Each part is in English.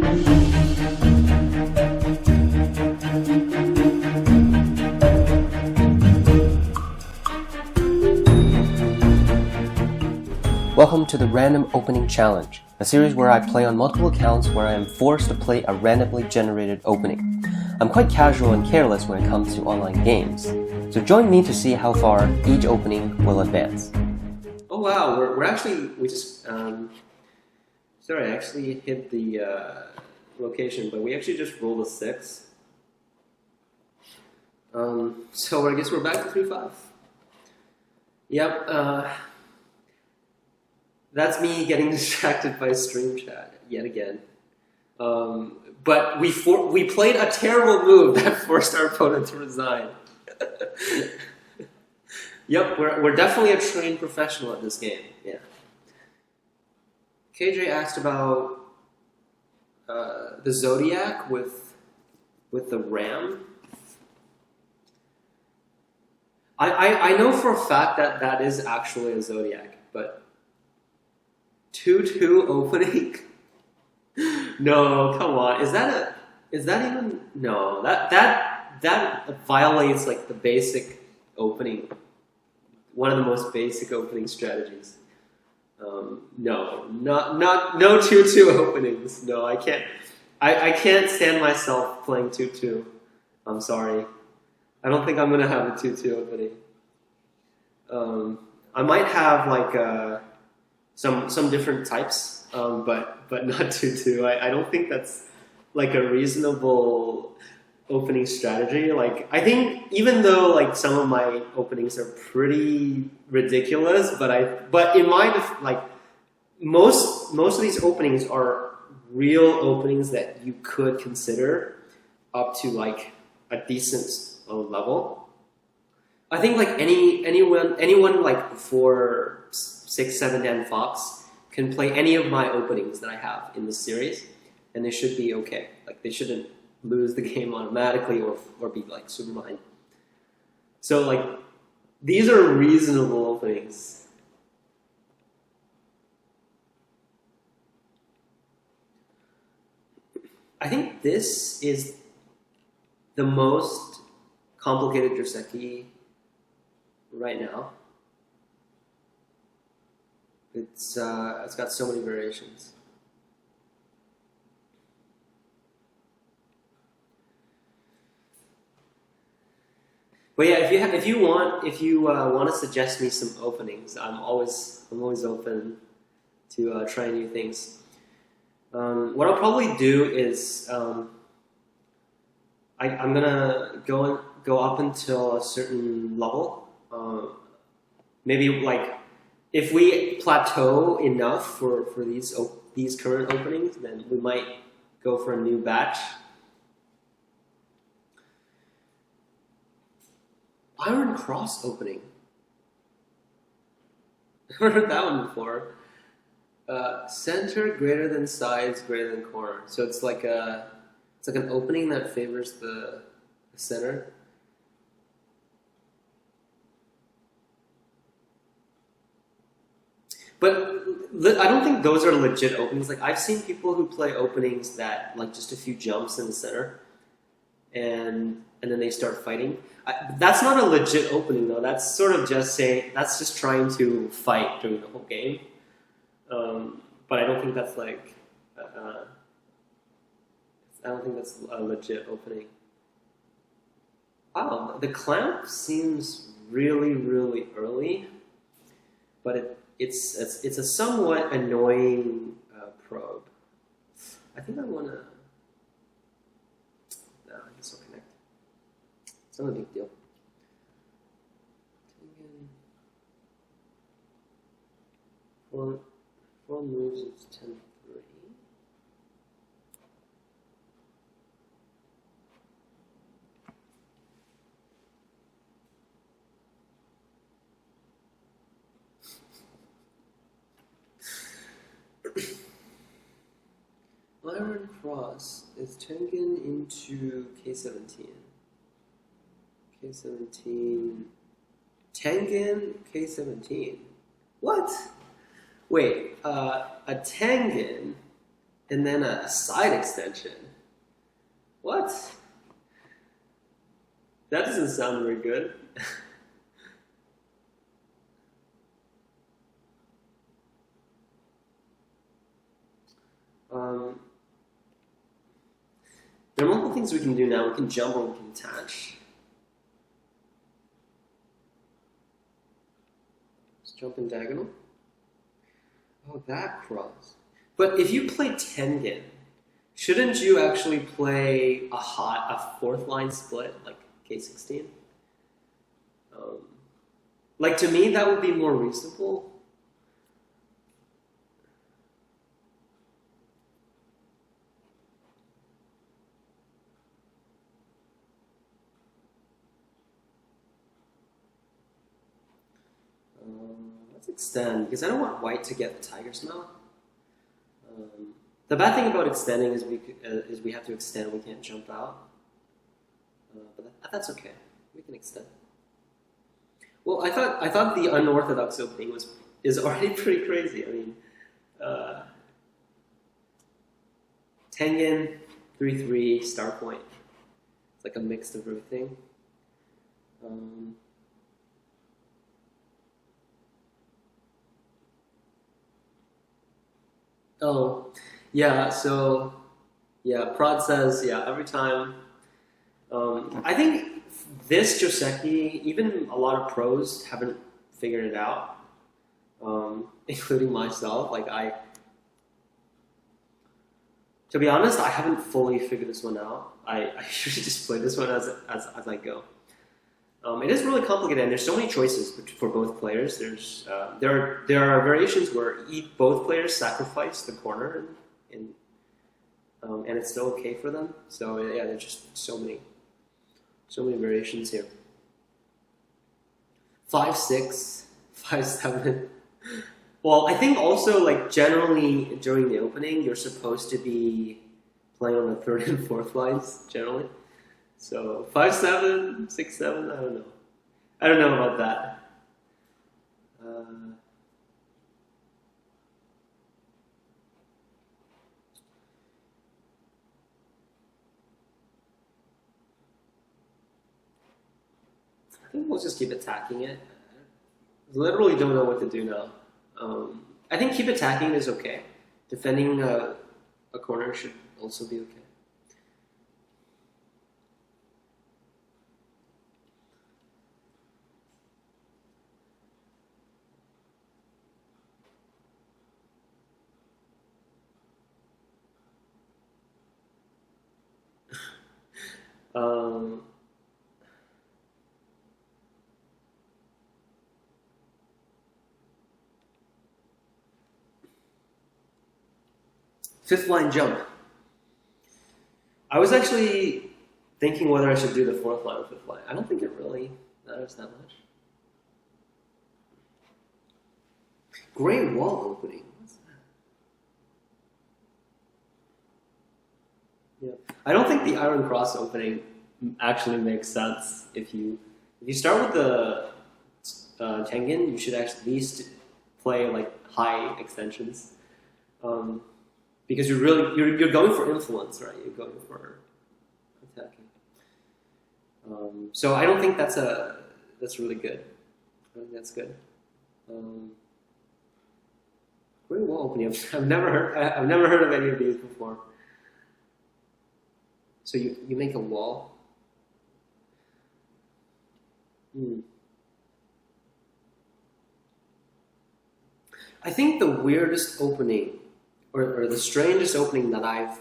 Welcome to the Random Opening Challenge, a series where I play on multiple accounts where I am forced to play a randomly generated opening. I'm quite casual and careless when it comes to online games, so join me to see how far each opening will advance. Oh wow, I actually hit the location, but we actually just rolled a 6. So I guess we're back to 3-5. Yep, that's me getting distracted by stream chat yet again. But we played a terrible move that forced our opponent to resign. Yep, we're definitely a trained professional at this game. Yeah. KJ asked about the Zodiac with the Ram. I know for a fact that is actually a Zodiac, but 2-2 opening? No, come on. Is that even? No, that violates like the basic opening, one of the most basic opening strategies. No 2-2 openings. No, I can't. I can't stand myself playing 2-2. I'm sorry. I don't think I'm gonna have a 2-2 opening. I might have like some different types, but not 2-2. I don't think that's like a reasonable opening strategy. Like I think even though like some of my openings are pretty ridiculous, but in my like most of these openings are real openings that you could consider up to like a decent level. I think like anyone like before 6-7 Dan Fox can play any of my openings that I have in this series, and they should be okay. Like they shouldn't lose the game automatically or be like super behind. So like these are reasonable openings. I think this is the most complicated Joseki right now. It's got so many variations. But yeah, if you want to suggest me some openings, I'm always open to try new things. What I'll probably do is I'm gonna go up until a certain level. Maybe like if we plateau enough for these current openings, then we might go for a new batch. Iron Cross opening. Never heard that one before. Center greater than sides greater than corner. So it's like an opening that favors the center. But I don't think those are legit openings. Like I've seen people who play openings that like just a few jumps in the center, and then they start fighting. That's not a legit opening though. That's sort of just saying that's just trying to fight during the whole game. But I don't think that's like I don't think that's a legit opening. Wow, the clamp seems really early, but it's a somewhat annoying probe. I think I want to. No, I guess I'll connect. It's not a big deal. Four moves. It's 10-3. Iron Cross is Tengen into K17. K17. Tengen K17. What? Wait, a Tengen and then a side extension. What? That doesn't sound very good. um, there are multiple things we can do now. We can jump or we can attach. Let's jump in diagonal. Oh, that cross. But if you play Tengen, shouldn't you actually play a fourth line split, like K16? Like, to me, that would be more reasonable. Let's extend, because I don't want white to get the tiger's mouth. The bad thing about extending is we have to extend, we can't jump out. But that's okay, we can extend. Well, I thought the unorthodox opening is already pretty crazy. I mean, Tengen 3/3 star point. It's like a mix of everything. Oh, yeah. So, yeah, Prod says, yeah, every time. I think this Joseki, even a lot of pros haven't figured it out, including myself. Like to be honest, I haven't fully figured this one out. I usually just play this one as I go. It is really complicated, and there's so many choices for both players. There are variations where both players sacrifice the corner, and it's still okay for them. So yeah, there's just so many variations here. 5-6, 5-7. Well, I think also, like, generally during the opening, you're supposed to be playing on the third and fourth lines generally. So 5-7, 6-7, I don't know. I don't know about that. I think we'll just keep attacking it. I literally don't know what to do now. I think keep attacking is okay. Defending a corner should also be okay. Fifth line jump. I was actually thinking whether I should do the fourth line or fifth line. I don't think it really matters that much. Gray wall opening. What's that? Yeah. I don't think the Iron Cross opening actually makes sense. If you start with the Tengen, you should at least play like high extensions. Because you're going for influence, right? You're going for attacking. So I don't think that's really good. I think that's good. Great wall opening. I've never heard of any of these before. So you make a wall. I think the weirdest opening, or the strangest opening that I've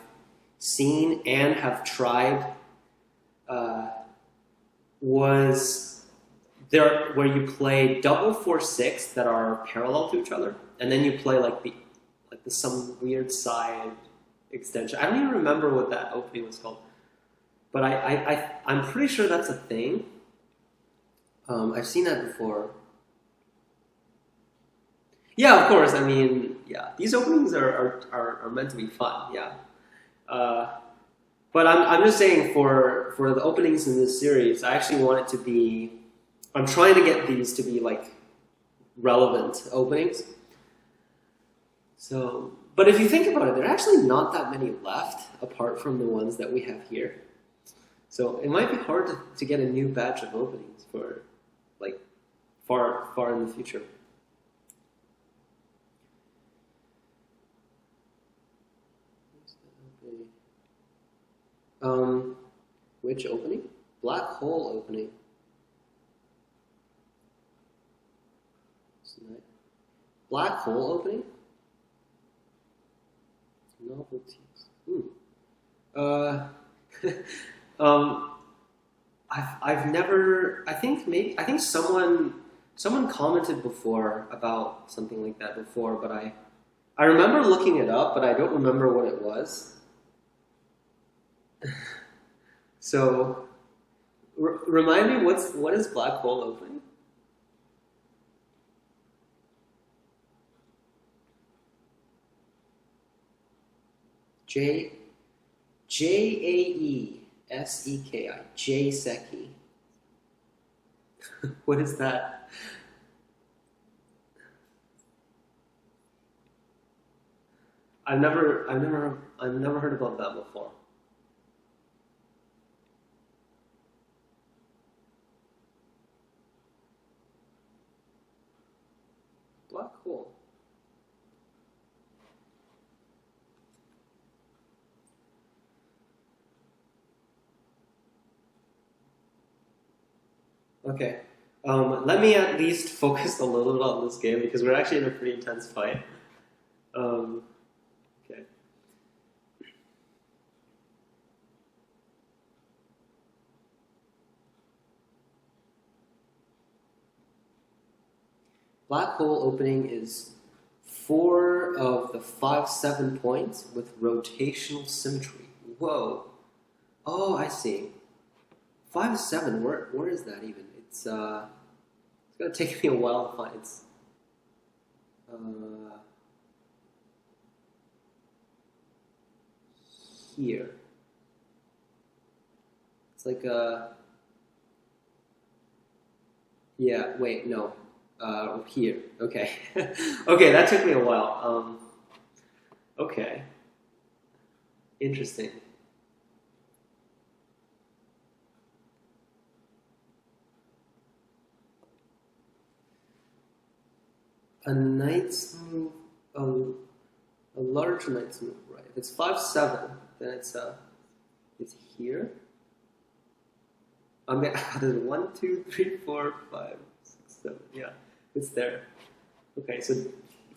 seen and have tried, was there where you play double 4-6 that are parallel to each other, and then you play like some weird side extension. I don't even remember what that opening was called, but I'm pretty sure that's a thing. I've seen that before. Yeah, of course. I mean, yeah, these openings are meant to be fun. Yeah, but I'm just saying for the openings in this series, I actually want it to be. I'm trying to get these to be like relevant openings. So But if you think about it, there are actually not that many left apart from the ones that we have here. So it might be hard to get a new batch of openings for like far in the future. Which opening? Black hole opening. Black hole opening? Novelties. I've never. I think someone commented before about something like that before, but I remember looking it up, but I don't remember what it was. So, remind me what is black hole opening? Jaeseki. Jaeseki. What is that? I've never heard about that before. Black hole. Okay. Let me at least focus a little bit on this game because we're actually in a pretty intense fight. Okay. Black hole opening is 4 of the 5-7 points with rotational symmetry. Whoa. Oh, I see. 5-7. Where is that even? It's gonna take me a while to find. It's here. It's like yeah. Wait, no. Here. Okay. Okay, that took me a while. Okay. Interesting. A knight's move, a large knight's move, right? If it's 5-7, then it's here. I'm gonna there's 1, 2, 3, 4, 5, 6, 7. Yeah, it's there. Okay, so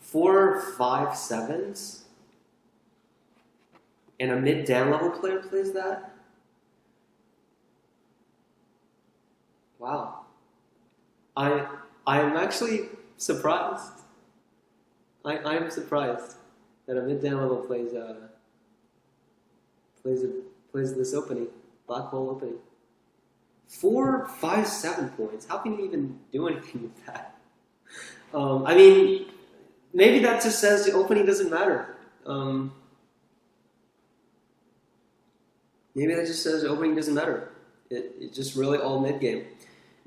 4, 5-7s, and a mid-down level player plays that. Wow, I am actually surprised. I'm surprised that a mid-down level plays this opening, black hole opening. 4, 5-7 points. How can you even do anything with that? I mean, maybe that just says the opening doesn't matter. Maybe that just says the opening doesn't matter. It's just really all mid game.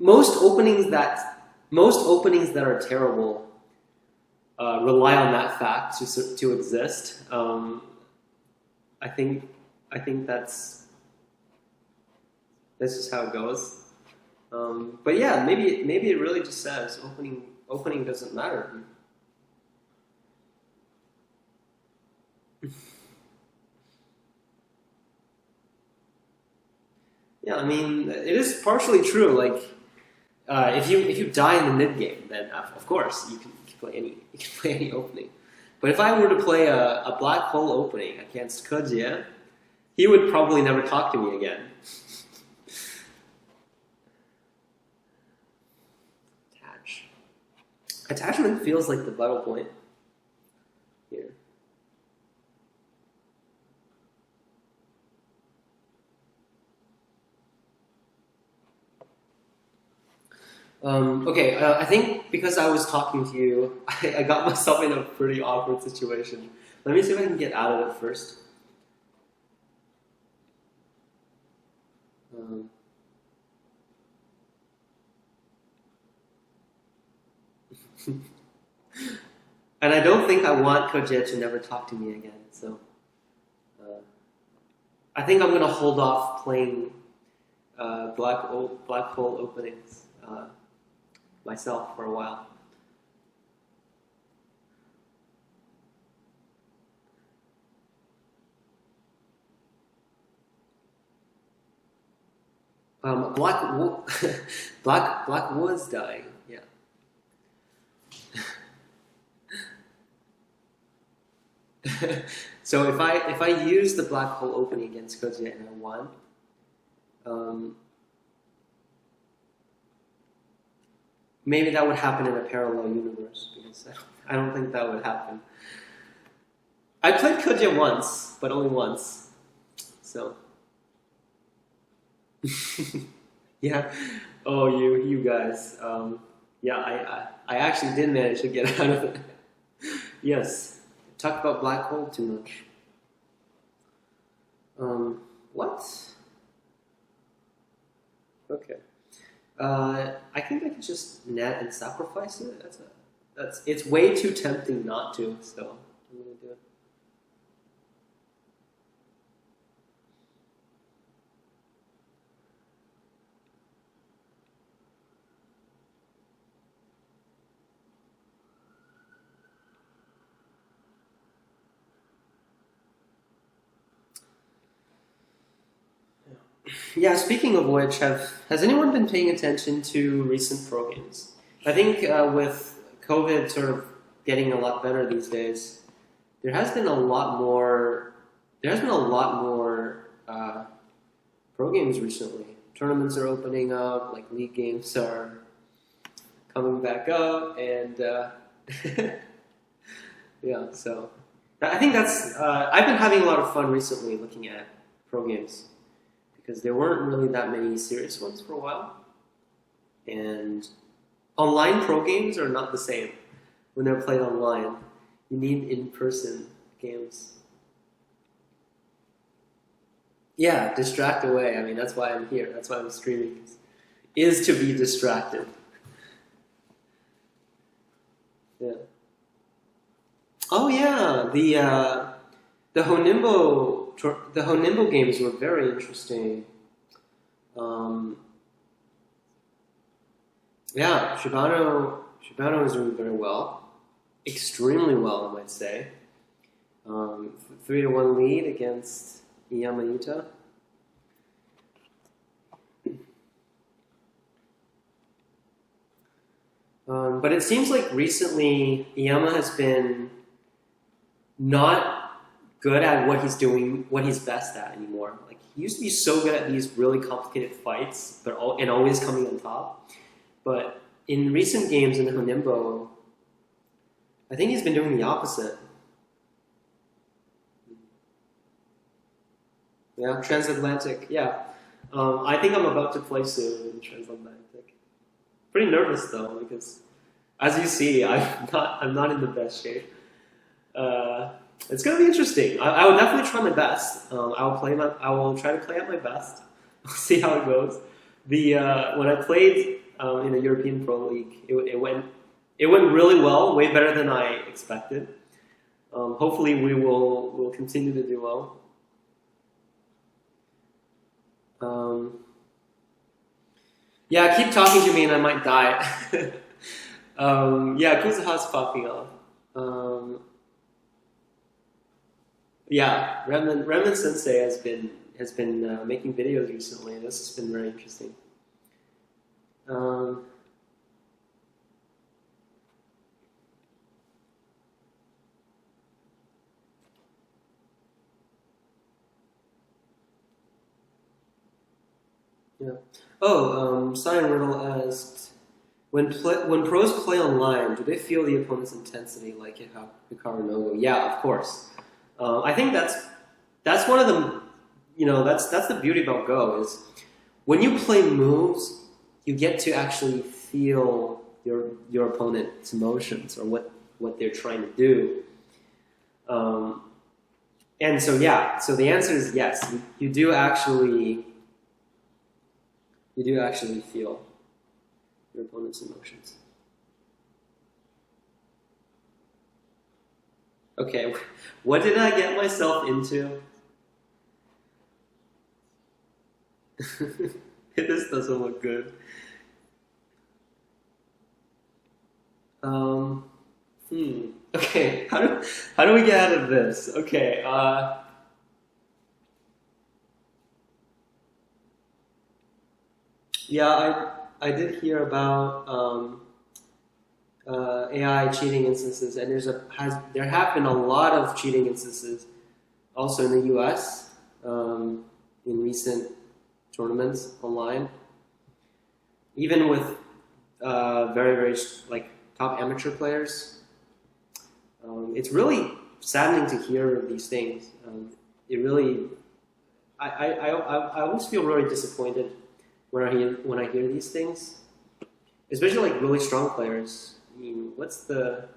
Most openings that are terrible rely on that fact to exist. I think that's just how it goes. But yeah, maybe it really just says opening doesn't matter. Yeah, I mean it is partially true. Like if you die in the mid game, then of course you can play any opening. But if I were to play a black hole opening against Kojie, he would probably never talk to me again. Attachment feels like the vital point here. Okay, I think because I was talking to you, I got myself in a pretty awkward situation. Let me see if I can get out of it first. And I don't think I want Kojia to never talk to me again. So uh, I think I'm gonna hold off playing black hole openings myself for a while. Black was dying. Yeah. So if I use the black hole opening against Kojia and I won, um, maybe that would happen in a parallel universe because I don't think that would happen. I played Kojia once, but only once. So yeah. Oh, you guys. Yeah, I actually did manage to get out of it. Yes. Talk about black hole too much. What? Okay. I think I could just net and sacrifice it. It's way too tempting not to, so I'm gonna do it. Yeah, speaking of which, has anyone been paying attention to recent pro games? I think with COVID sort of getting a lot better these days, there has been a lot more. There has been a lot more pro games recently. Tournaments are opening up, like league games are coming back up, and yeah. So I think that's. I've been having a lot of fun recently looking at pro games, because there weren't really that many serious ones for a while. And online pro games are not the same when they're played online. You need in-person games. Yeah, distract away. I mean, that's why I'm here. That's why I'm streaming. Is to be distracted. Yeah. Oh yeah, the Honimbo games were very interesting. Um, yeah, Shibano is doing very well, extremely well, I might say. 3-1 lead against Yamayuta. But it seems like recently Iyama has been not good at what he's doing, what he's best at anymore. Like he used to be so good at these really complicated fights, and always coming on top. But in recent games in Honimbo, I think he's been doing the opposite. Yeah, Transatlantic. Yeah, I think I'm about to play soon in Transatlantic. Pretty nervous though because, as you see, I'm not in the best shape. It's going to be interesting. I will definitely try my best. I will try to play at my best. We'll see how it goes. When I played in the European Pro League, it went really well, way better than I expected. Hopefully, we'll continue to do well. Yeah, keep talking to me and I might die. Yeah, Kuzuha's popping off. Yeah, Remnant Sensei has been making videos recently. This has been very interesting. Yeah. Oh, Cyan Riddle asked, when pros play online, do they feel the opponent's intensity like Hikaru Nogo? Yeah, of course. I think that's one of the, that's the beauty about Go is when you play moves, you get to actually feel your opponent's emotions or what they're trying to do. And so yeah, so the answer is yes. You do actually feel your opponent's emotions. Okay, what did I get myself into? This doesn't look good. Um, Okay, how do we get out of this? Okay, yeah, I did hear about AI cheating instances, and there have been a lot of cheating instances also in the U.S. In recent tournaments online, even with very very like top amateur players. It's really saddening to hear these things. It really, I always feel really disappointed when I hear these things, especially like really strong players. I mean, what's the?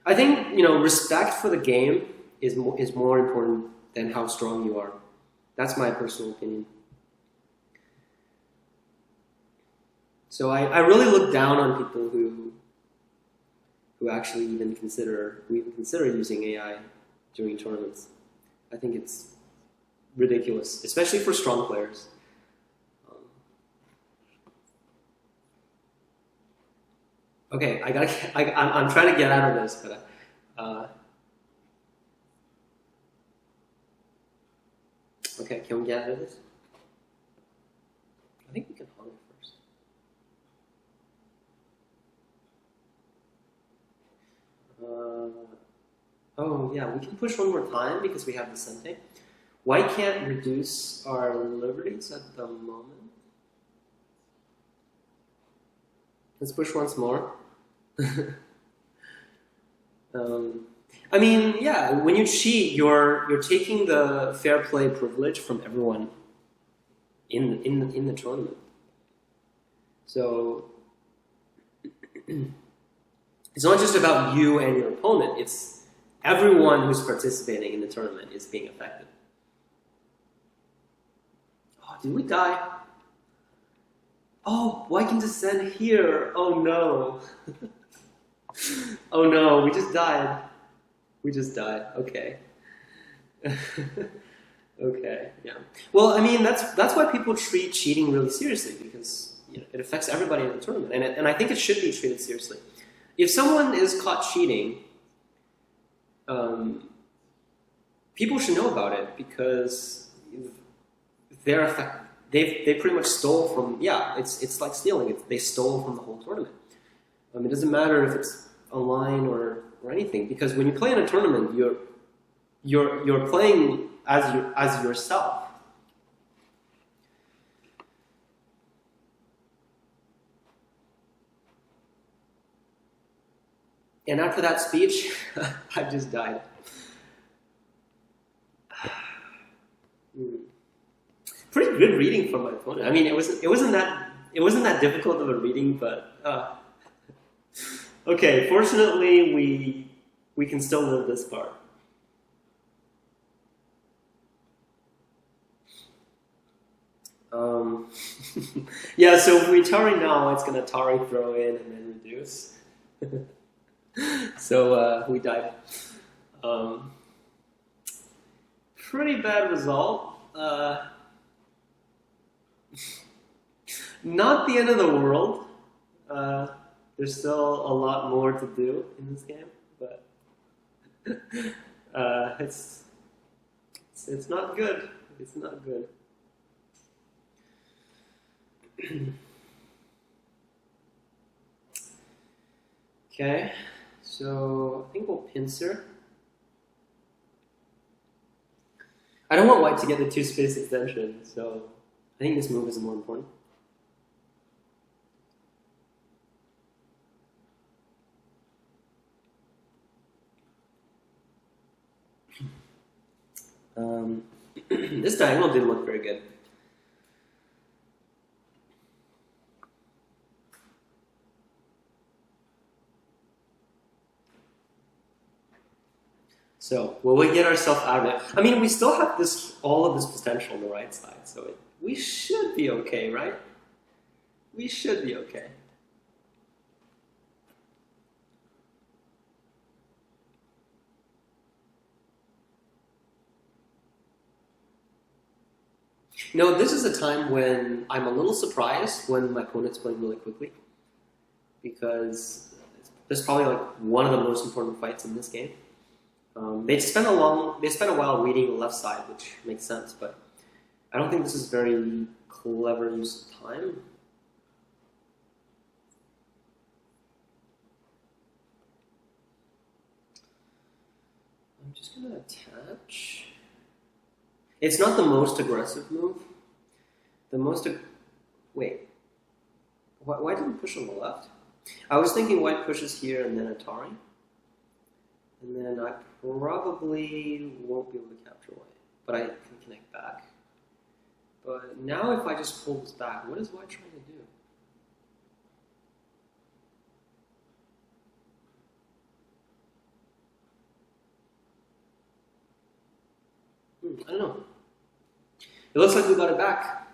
I think respect for the game is more important than how strong you are. That's my personal opinion. So I really look down on people who actually even consider using AI during tournaments. I think it's ridiculous, especially for strong players. Um, okay, I gotta. I'm trying to get out of this, but okay, can we get out of this? I think we can hold it first. Oh yeah, we can push one more time because we have the Sente. White can't reduce our liberties at the moment. Let's push once more. um, I mean, yeah, when you cheat, you're taking the fair play privilege from everyone in the tournament. So it's not just about you and your opponent. It's everyone who's participating in the tournament is being affected. Oh, did we die? Oh, why can descend here? Oh no. Oh no, we just died. We just died. Okay. Okay, yeah. Well, I mean, that's why people treat cheating really seriously, because it affects everybody in the tournament, and I think it should be treated seriously. If someone is caught cheating, um, people should know about it because they're affected. They pretty much stole from it's like stealing. They stole from the whole tournament. It doesn't matter if it's online or anything, because when you play in a tournament, you're playing as yourself. And after that speech, I just died. Pretty good reading from my opponent. I mean, it wasn't that difficult of a reading, but okay. Fortunately, we can still live this part. Um, yeah. So if we Tari now, it's gonna Tari throw in and then reduce. So we died. Um, Pretty bad result. Not the end of the world. There's still a lot more to do in this game, but it's not good. It's not good. Okay, so I think we'll pincer. I don't want white to get the two space extension, so I think this move is more important. This diagonal didn't look very good. So will we get ourselves out of it? I mean, we still have all of this potential on the right side, so we should be okay, right? We should be okay. This is a time when I'm a little surprised when my opponent's playing really quickly, because this is probably like one of the most important fights in this game. They spent a while reading the left side, which makes sense, but I don't think this is very clever use of time. I'm just gonna attach. It's not the most aggressive move. Wait. Why didn't push on the left? I was thinking white pushes here and then Atari. And then I probably won't be able to capture white, but I can connect back. But now if I just pull this back, what is white trying to do? I don't know. It looks like we got it back.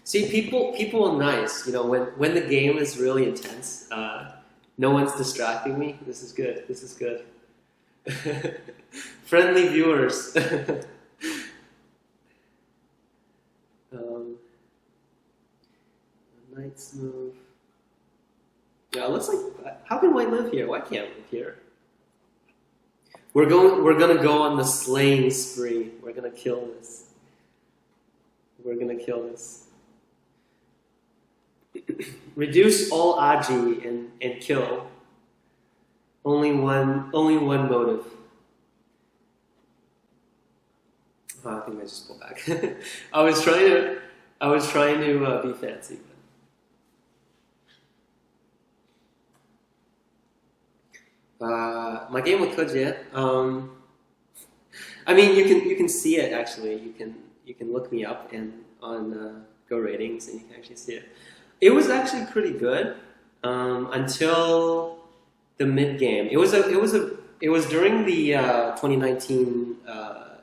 See, people are nice. When the game is really intense, no one's distracting me. This is good. This is good. Friendly viewers. Knight's move. Yeah, it looks like. How can white live here? Why can't live here? We're gonna go on the slaying spree. We're gonna kill this. We're gonna kill this. Reduce all aji and kill. Only one motive. Oh, I think I just pulled back. I was trying to be fancy. My game with Koje. I mean, you can see it actually. You can look me up on Go Ratings and you can actually see it. It was actually pretty good until the mid game. It was during the 2019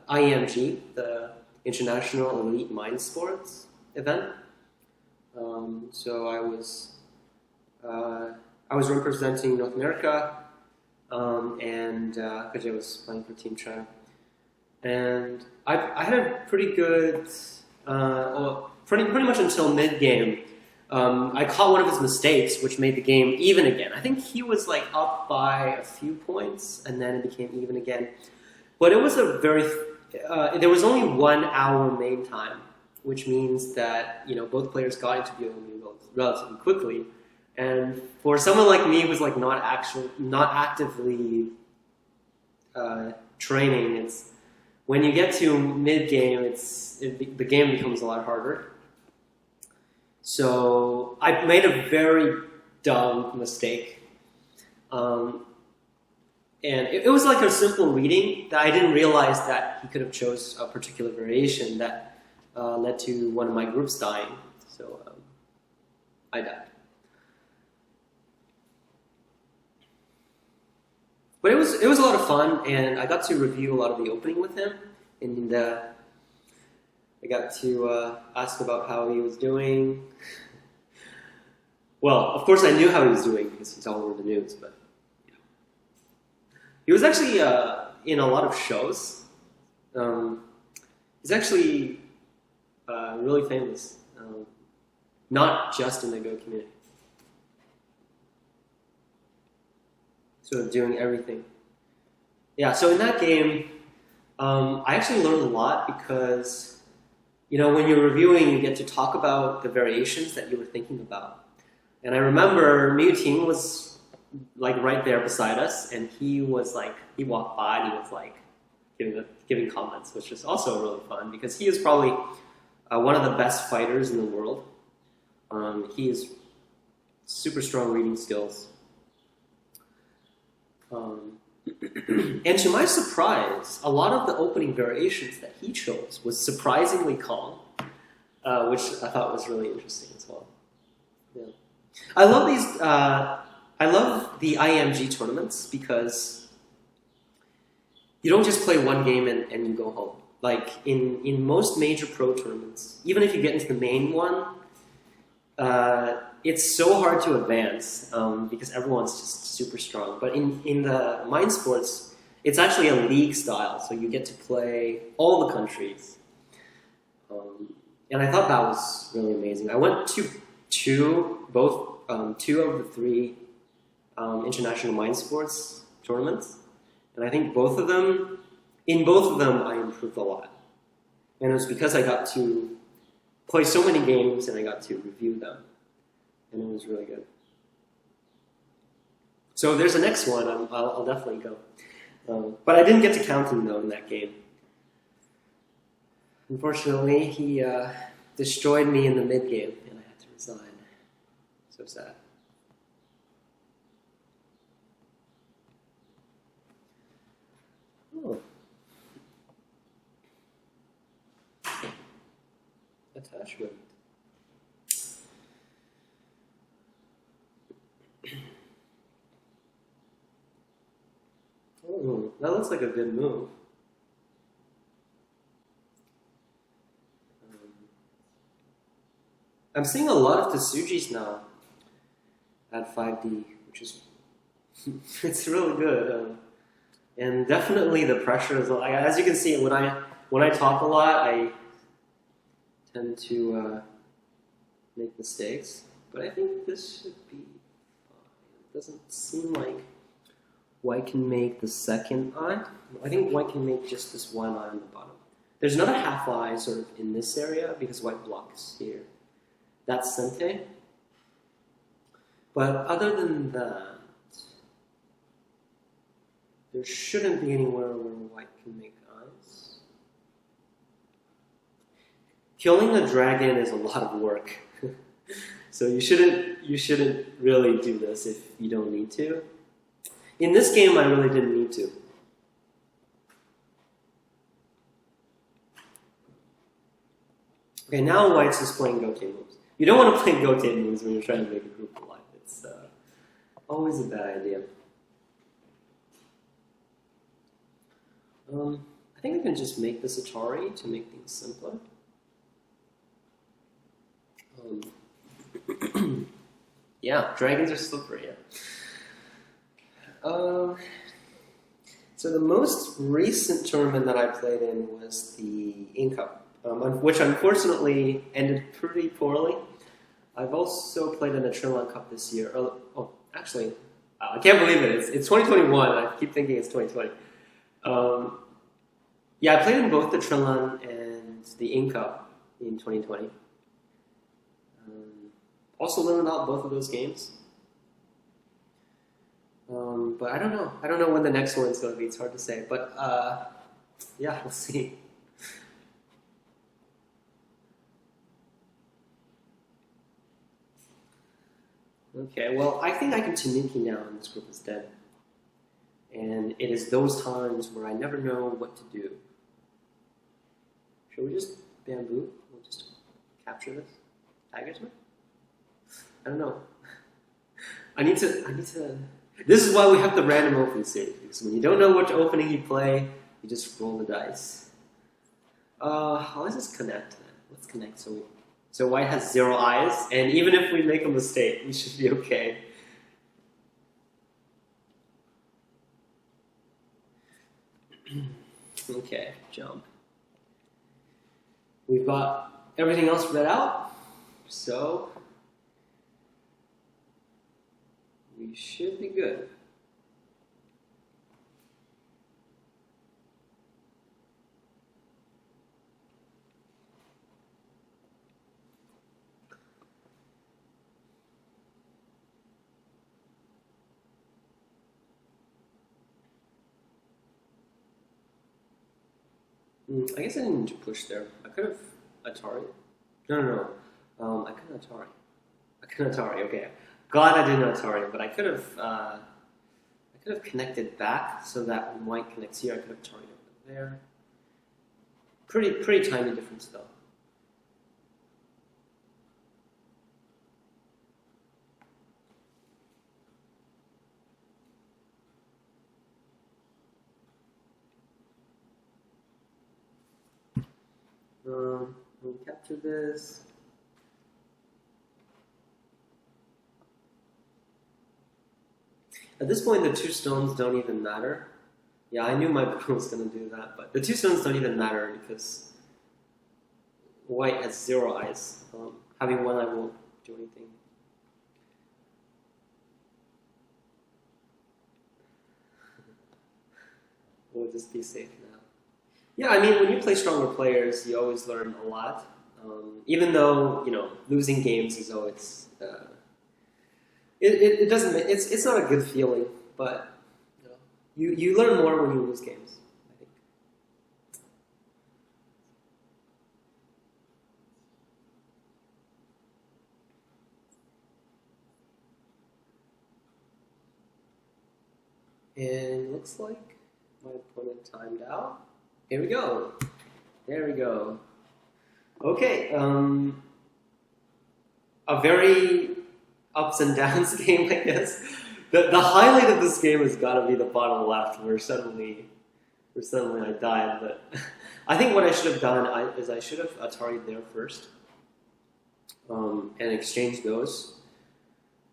IEMG, the International Elite Mind Sports event. So I was representing North America, and Koje was playing for Team China. And I had a pretty good, pretty much until mid game. I caught one of his mistakes, which made the game even again. I think he was like up by a few points, and then it became even again. But it was there was only 1 hour main time, which means that both players got into the game relatively quickly. And for someone like me who's like not actively training, it's when you get to mid game, the game becomes a lot harder. So I made a very dumb mistake. And it was like a simple reading that I didn't realize that he could have chose a particular variation that led to one of my groups dying. So I died. But it was a lot of fun, and I got to review a lot of the opening with him, and I got to ask about how he was doing. Well, of course I knew how he was doing because he's all over the news, but he was actually in a lot of shows. He's actually really famous, not just in the Go community. Sort of doing everything. Yeah, so in that game, I actually learned a lot because, when you're reviewing, you get to talk about the variations that you were thinking about. And I remember Miu Ting was like right there beside us, and he walked by and he was like giving comments, which is also really fun because he is probably one of the best fighters in the world. He has super strong reading skills. And to my surprise, a lot of the opening variations that he chose was surprisingly calm, which I thought was really interesting as well. Yeah. I love these. I love the IMG tournaments because you don't just play one game and you go home. Like in most major pro tournaments, even if you get into the main one, it's so hard to advance because everyone's just super strong. But in the Mind Sports, it's actually a league style, so you get to play all the countries. And I thought that was really amazing. I went to two of the three international Mind Sports tournaments, and I think in both of them, I improved a lot. And it was because I got to play so many games and I got to review them. And it was really good. So if there's a next one, I'll definitely go. But I didn't get to count him, though, in that game. Unfortunately, he destroyed me in the mid-game, and I had to resign. So sad. Oh. Attachment. Oh, that looks like a good move. I'm seeing a lot of Tsujis now at 5D, which is it's really good. And definitely the pressure is like, as you can see, when I talk a lot, I tend to make mistakes. But I think this should be fine. It doesn't seem like white can make the second eye. I think white can make just this one eye on the bottom. There's another half eye sort of in this area because white blocks here. That's Sente. But other than that, there shouldn't be anywhere where white can make eyes. Killing the dragon is a lot of work. So you shouldn't really do this if you don't need to. In this game, I really didn't need to. Okay, now white's just playing Gote moves. You don't want to play Gote moves when you're trying to make a group alive. It's always a bad idea. I think I can just make this Atari to make things simpler. Yeah, dragons are slippery, yeah. So the most recent tournament that I played in was the Ink Cup, which unfortunately ended pretty poorly. I've also played in the Trinlan Cup this year. Actually, I can't believe it. It's 2021. I keep thinking it's 2020. Yeah, I played in both the Trinlan and the Ink Cup in 2020. Also learned about both of those games. But I don't know. I don't know when the next one's going to be. It's hard to say. But yeah, we'll see. Okay, well, I think I can Tanuki now and this group is dead. And it is those times where I never know what to do. Should we just bamboo? We'll just capture this? Tigers, man? I don't know. I need to... This is why we have the random opening series, because when you don't know which opening you play, you just roll the dice. Let's just connect then. Let's connect so white has 0 eyes, and even if we make a mistake, we should be okay. Okay, jump. We've got everything else read out, so we should be good. I guess I didn't need to push there. I could have Atari. No. I could Atari. Okay. Glad I didn't Atari, but I could have connected back so that when white connects here, I could have Atari over there. Pretty tiny difference though. We'll capture this. At this point, the two stones don't even matter. Yeah, I knew my opponent was going to do that, but the two stones don't even matter because white has zero eyes. Having one eye won't do anything. We'll just be safe now. Yeah, I mean, when you play stronger players, you always learn a lot. Even though, losing games is always it doesn't. It's not a good feeling, but you learn more when you lose games, I think. And looks like my opponent timed out. Here we go. There we go. Okay. A very ups and downs game, I guess. The highlight of this game has got to be the bottom left, where suddenly I died. But I think what I should have done is I should have Atari there first, and exchanged those.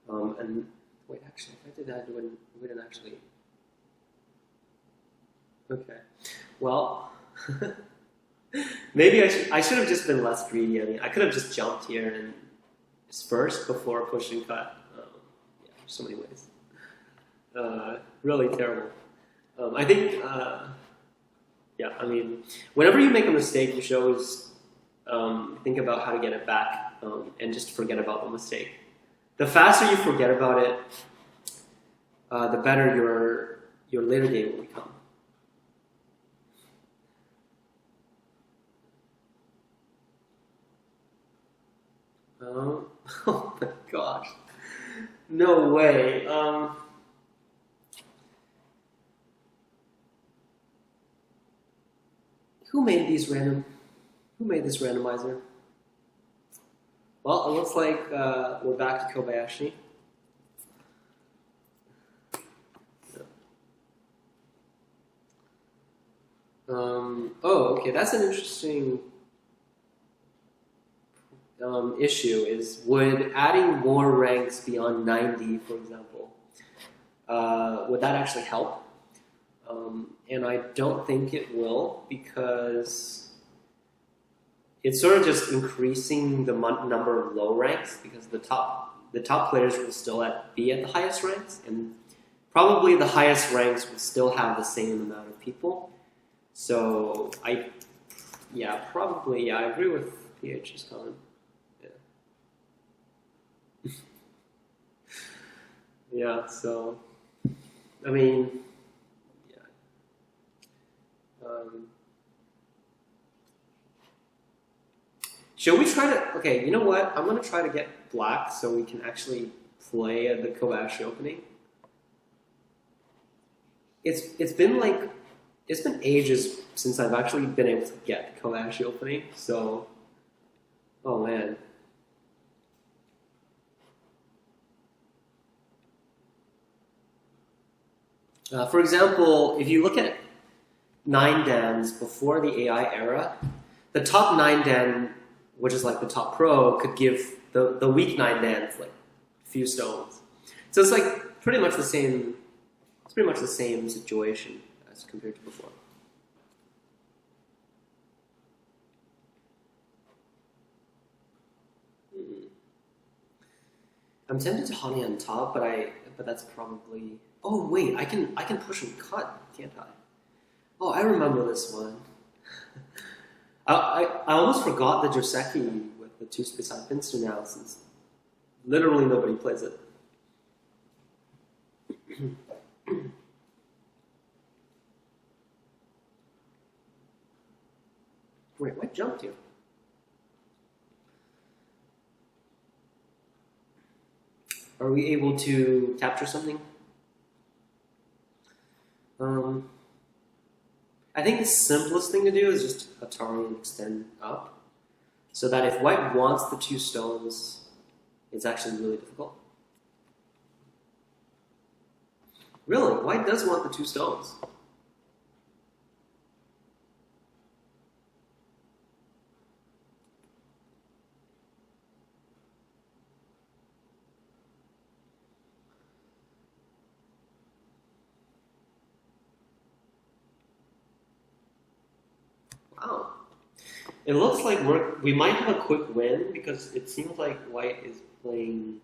And wait, actually, if I did that, it wouldn't actually. Okay, well, maybe I should have just been less greedy. I mean, I could have just jumped here and dispersed before push and cut. Yeah, so many ways. Really terrible. I think, yeah, I mean, whenever you make a mistake, you should always think about how to get it back and just forget about the mistake. The faster you forget about it, the better your later game will become. Oh my gosh. No way. Who made this randomizer? Well, it looks like we're back to Kobayashi. Oh, okay, that's an interesting issue. Is would adding more ranks beyond 90, for example, would that actually help? And I don't think it will, because it's sort of just increasing the number of low ranks, because the top players will still be at the highest ranks, and probably the highest ranks will still have the same amount of people. So I agree with PH's comment. Yeah. Yeah. So, I mean, yeah. Should we try to? Okay, you know what? I'm gonna try to get black so we can actually play at the Kobayashi opening. It's been ages since I've actually been able to get the Kobayashi opening. So, oh man. For example, if you look at 9-dans before the AI era, the top 9-dan, which is like the top pro, could give the weak 9-dans like a few stones. So it's like pretty much the same. It's pretty much the same situation as compared to before. I'm tempted to honey on top, but that's probably. Oh wait, I can push and cut, can't I? Oh, I remember this one. I almost forgot the Joseki with the two space-side pincer now, since literally nobody plays it. Wait, what jumped you? Are we able to capture something? I think the simplest thing to do is just Atari and extend up, so that if white wants the two stones, it's actually really difficult. Really, white does want the two stones. Wow. It looks like we might have a quick win because it seems like white is playing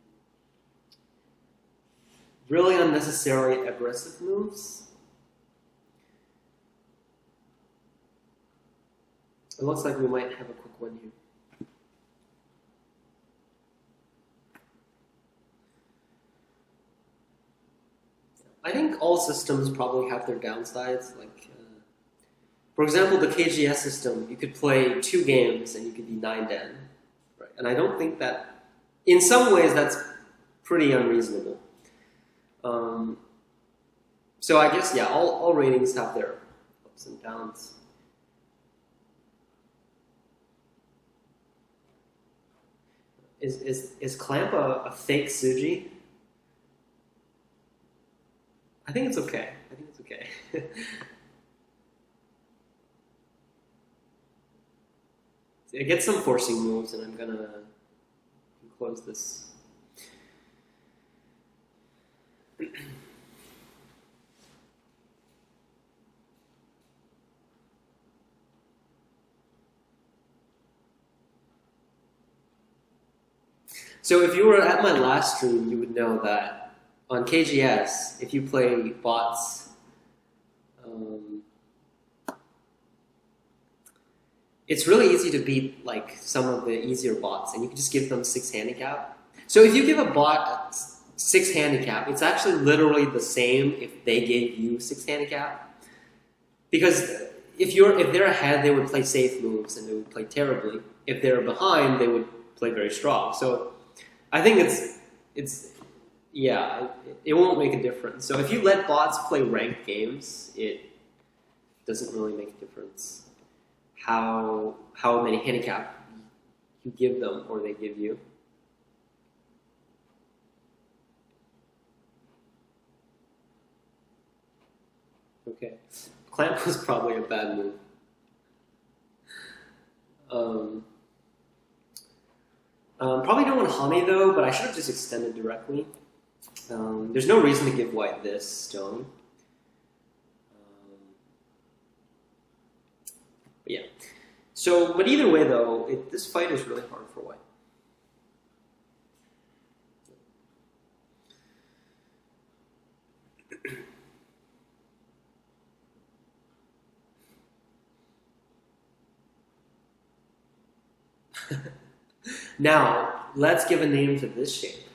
really unnecessarily aggressive moves. It looks like we might have a quick win here. I think all systems probably have their downsides. Like, for example, the KGS system, you could play 2 games and you could be 9-den. Right? And I don't think that, in some ways, that's pretty unreasonable. So I guess, yeah, all ratings have their ups and downs. Is Clamp a fake Suji? I think it's okay. I think it's okay. I get some forcing moves, and I'm gonna close this. So if you were at my last stream, you would know that on KGS, if you play bots, it's really easy to beat like some of the easier bots, and you can just give them 6 handicap. So if you give a bot 6 handicap, it's actually literally the same if they gave you 6 handicap. Because if they're ahead, they would play safe moves and they would play terribly. If they're behind, they would play very strong. So I think it won't make a difference. So if you let bots play ranked games, it doesn't really make a difference how many handicap you give them or they give you. Okay, Clamp was probably a bad move. Probably don't want Honey though, but I should have just extended directly. There's no reason to give white this stone. But yeah. So, but either way though, this fight is really hard for white. Now, let's give a name to this shape.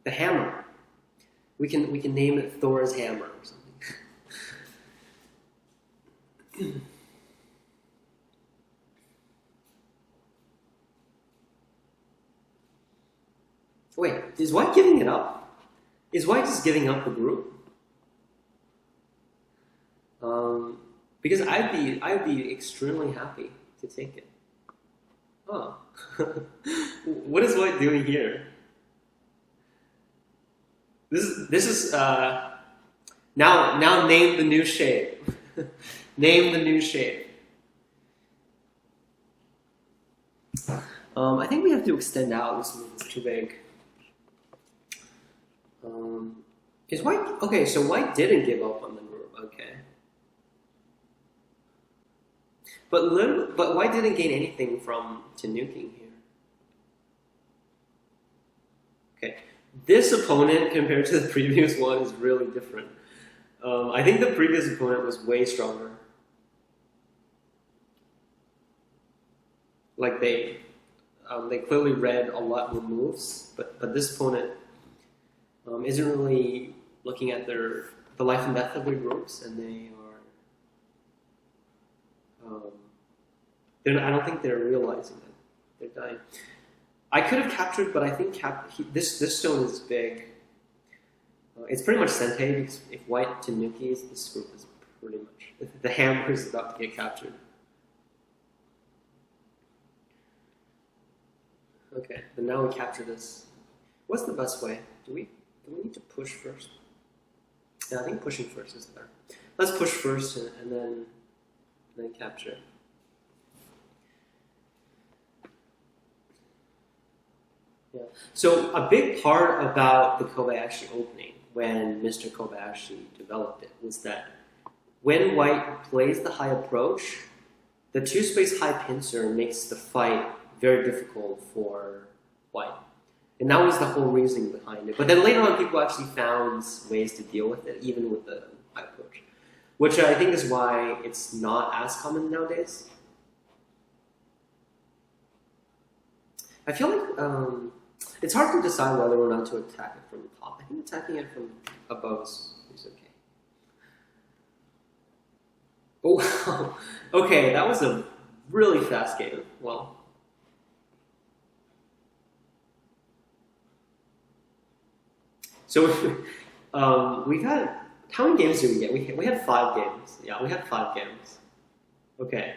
The hammer. We can name it Thor's hammer or something. Wait, is white giving it up? Is white just giving up the group? Because I'd be extremely happy to take it. Oh, what is white doing here? This is now name the new shape. Name the new shape. I think we have to extend out. This move is too big. Is white okay? So white didn't give up on the group. Okay. But white didn't gain anything from Tanuking here. Okay, this opponent compared to the previous one is really different. I think the previous opponent was way stronger. Like they clearly read a lot more moves, but this opponent isn't really looking at the life and death of their groups, and they are. I don't think they're realizing that they're dying. I could have captured, but I think this stone is big. It's pretty much Sente because if white Tanukis, this group is pretty much the hammer is about to get captured. Okay, but now we capture this. What's the best way? Do we need to push first? Yeah, I think pushing first is better. Let's push first and then capture. Yeah. So a big part about the Kobayashi opening, when Mr. Kobayashi developed it, was that when white plays the high approach, the two-space high pincer makes the fight very difficult for white. And that was the whole reasoning behind it. But then later on, people actually found ways to deal with it, even with the high approach, which I think is why it's not as common nowadays. I feel like it's hard to decide whether or not to attack it from the top. I think attacking it from above is okay. Oh, wow. Okay, that was a really fast game. Well, so we've had, how many games did we get? We had 5 games. Yeah, we had 5 games. Okay,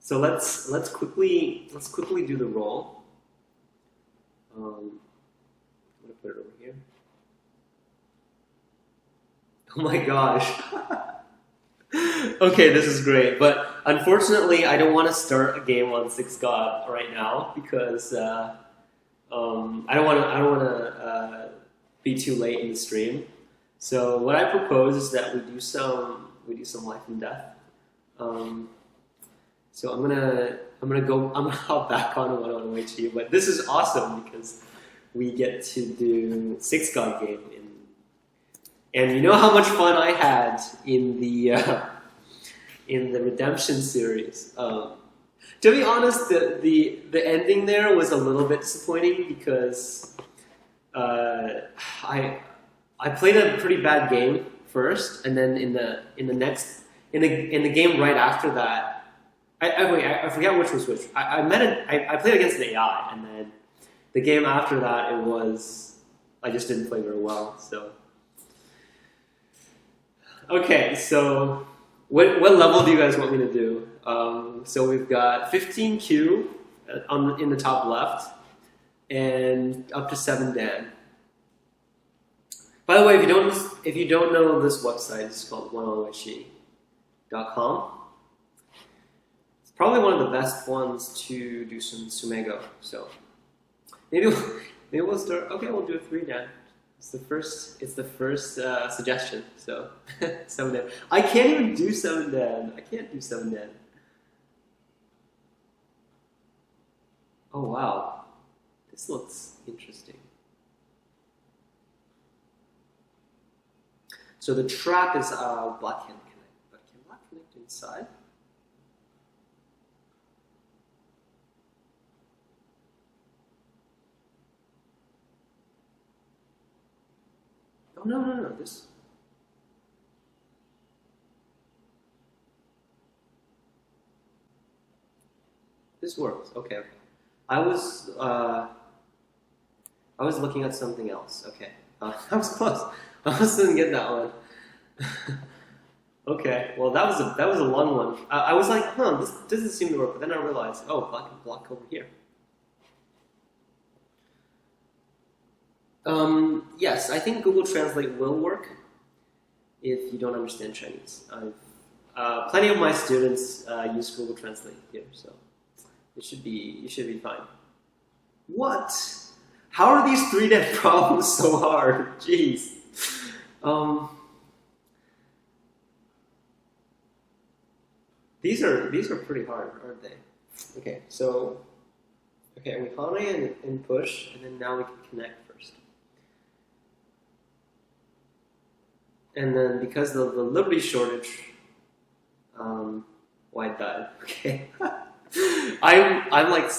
so let's quickly do the roll. I'm gonna put it over here. Oh my gosh. Okay, this is great, but unfortunately, I don't want to start a game on Six God right now because I don't want to be too late in the stream. So what I propose is that we do some life and death. Um, so I'm gonna hop back on and on way to you, but this is awesome because we get to do Six God game and you know how much fun I had in the Redemption series. To be honest, the ending there was a little bit disappointing because I played a pretty bad game first, and then in the game right after that, I forget which was which. I played against the AI, and then the game after that I just didn't play very well. So okay, so what level do you guys want me to do? So we've got 15Q in the top left, and up to 7 Dan. By the way, if you don't know this website, it's called oneonwichi.com. It's probably one of the best ones to do some Sumego. So maybe we'll start. Okay, we'll do a 3 Dan. It's the first suggestion. So 7 Dan. I can't even do 7 Dan. I can't do 7 Dan. Oh wow, this looks interesting. So the trap is black can't connect, but can black connect inside? Oh no, this works. Okay. I was looking at something else. Okay, that was close. I almost didn't get that one. Okay, well that was a long one. I was like, this doesn't seem to work, but then I realized, oh, black and block over here. Yes, I think Google Translate will work if you don't understand Chinese. Plenty of my students use Google Translate here, so you should be fine. What? How are these 3-net problems so hard? Jeez. These are pretty hard, aren't they? Okay, so we Hane and push, and then now we can connect first. And then because of the Liberty shortage, white died. Okay. I'm like,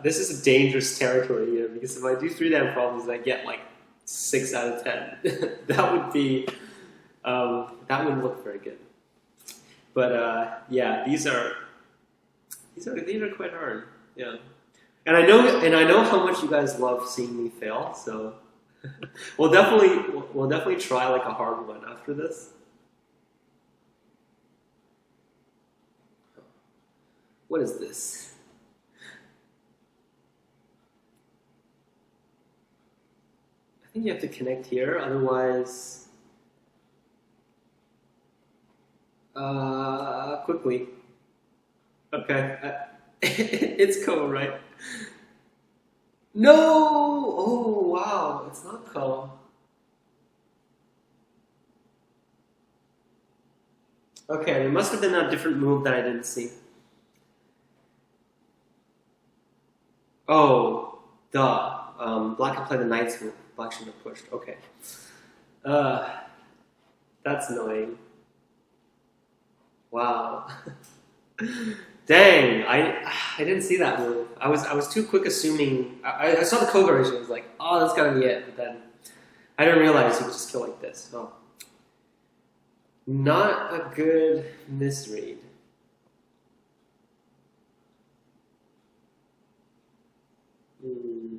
this is a dangerous territory here because if I do 3-Dan problems, I get like 6 out of 10. That wouldn't look very good. But yeah, these are quite hard. Yeah, and I know how much you guys love seeing me fail. So we'll definitely try like a hard one after this. What is this? I think you have to connect here, otherwise, quickly. Okay, it's cool, right? No! Oh, wow. It's not ko. Okay, there must have been a different move that I didn't see. Oh, duh. Black can play the knight's move. Black should have pushed. Okay. Uh, that's annoying. Wow. Dang, I didn't see that move. I was too quick assuming. I saw the ko variation. I was like, oh, that's gotta be it. But then I didn't realize he would just kill like this. Oh, not a good misread. Hmm,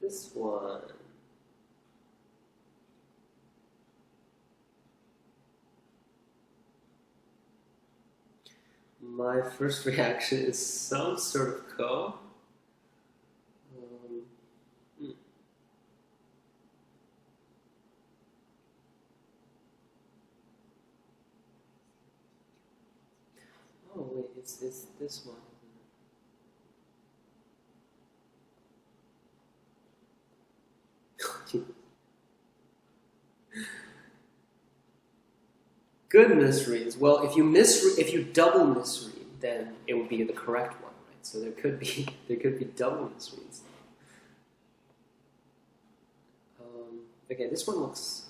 this one. My first reaction is some sort of ko. Um, hmm. Oh wait, it's this one. Good misreads. Well, if you double misread, then it would be the correct one, right? So there could be there could be double misreads. Okay, this one looks.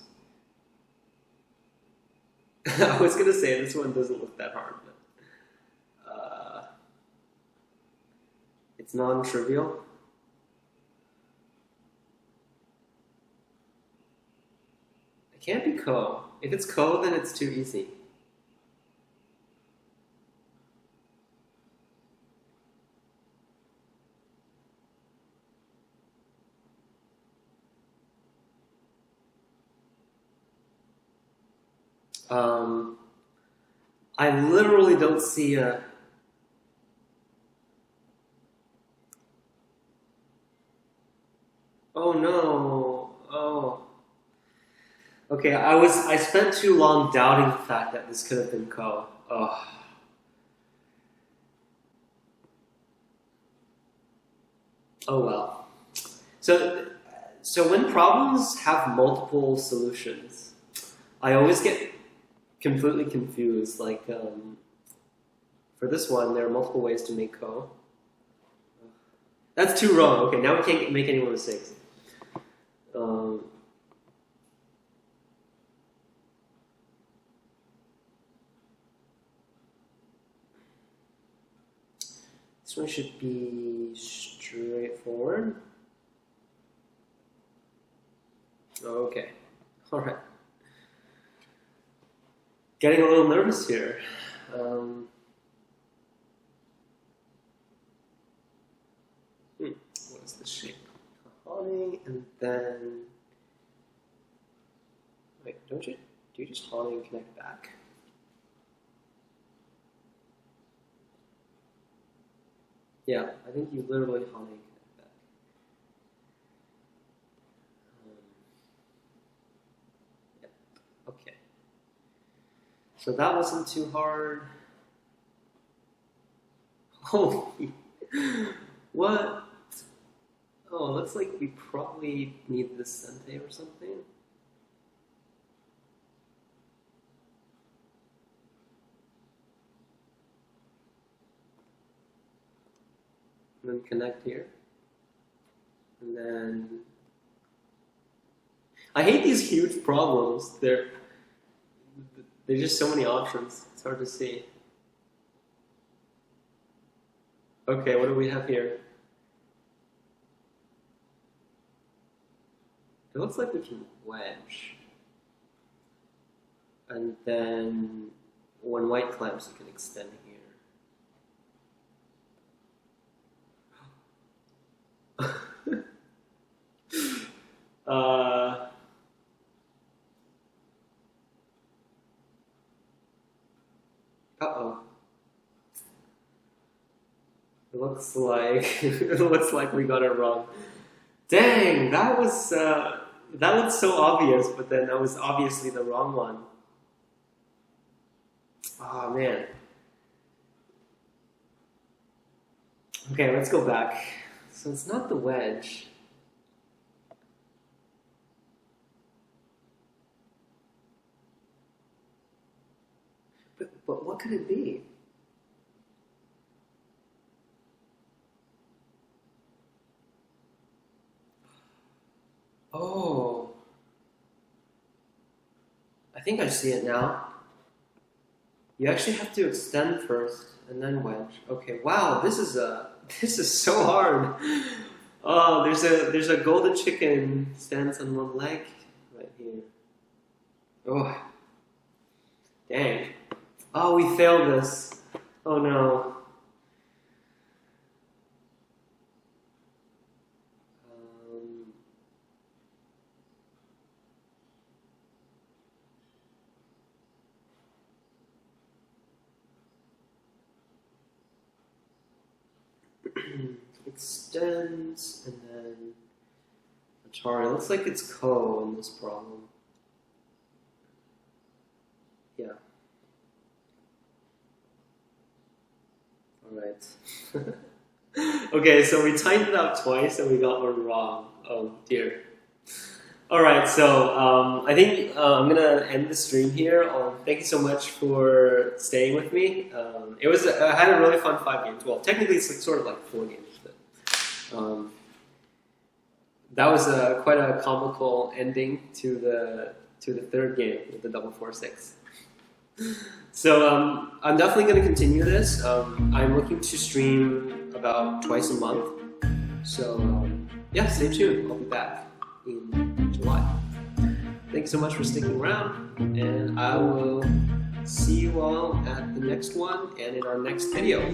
I was gonna say this one doesn't look that hard, but it's non-trivial. It can't be ko. If it's ko, then it's too easy. Um, I literally don't see a. Oh no! Oh. Okay, I spent too long doubting the fact that this could have been ko. Oh. Oh well. So so when problems have multiple solutions, I always get completely confused. Like for this one, there are multiple ways to make ko. That's too wrong. Okay, now we can't make any more mistakes. Um, this one should be straightforward. Okay, all right. Getting a little nervous here. Um, what's the shape? Hawning, and then wait, don't you? Do you just hawning and connect back? Yeah, I think you literally hawning and connect back. Um, yeah, okay. So that wasn't too hard. Holy, what? Oh, looks like we probably need this sente or something. And then connect here. And then I hate these huge problems. There's just so many options. It's hard to see. Okay, what do we have here? It looks like we can wedge. And then when white clamps, you can extend here. uh, uh-oh. It looks like it looks like we got it wrong. Dang, that looks so obvious, but then that was obviously the wrong one. Oh man. Okay, let's go back. So it's not the wedge. But what could it be? Oh, I think I see it now. You actually have to extend first and then wedge. Okay, wow, this is so hard. Oh, there's a golden chicken stands on one leg right here. Oh, dang. Oh, we failed this. Oh no. Um, extends and then Atari. It looks like it's Ko in this problem. Yeah. Alright. Okay, so we tightened up twice and we got one wrong. Oh dear. Alright, so I think I'm gonna end the stream here. Thank you so much for staying with me. I had a really fun 5 games. Well, technically it's like, sort of like 4 games, but that was quite a comical ending to the third game with the double 4-6. So I'm definitely going to continue this. I'm looking to stream about twice a month. So yeah, stay tuned. I'll be back in July. Thank you so much for sticking around, and I will see you all at the next one and in our next video.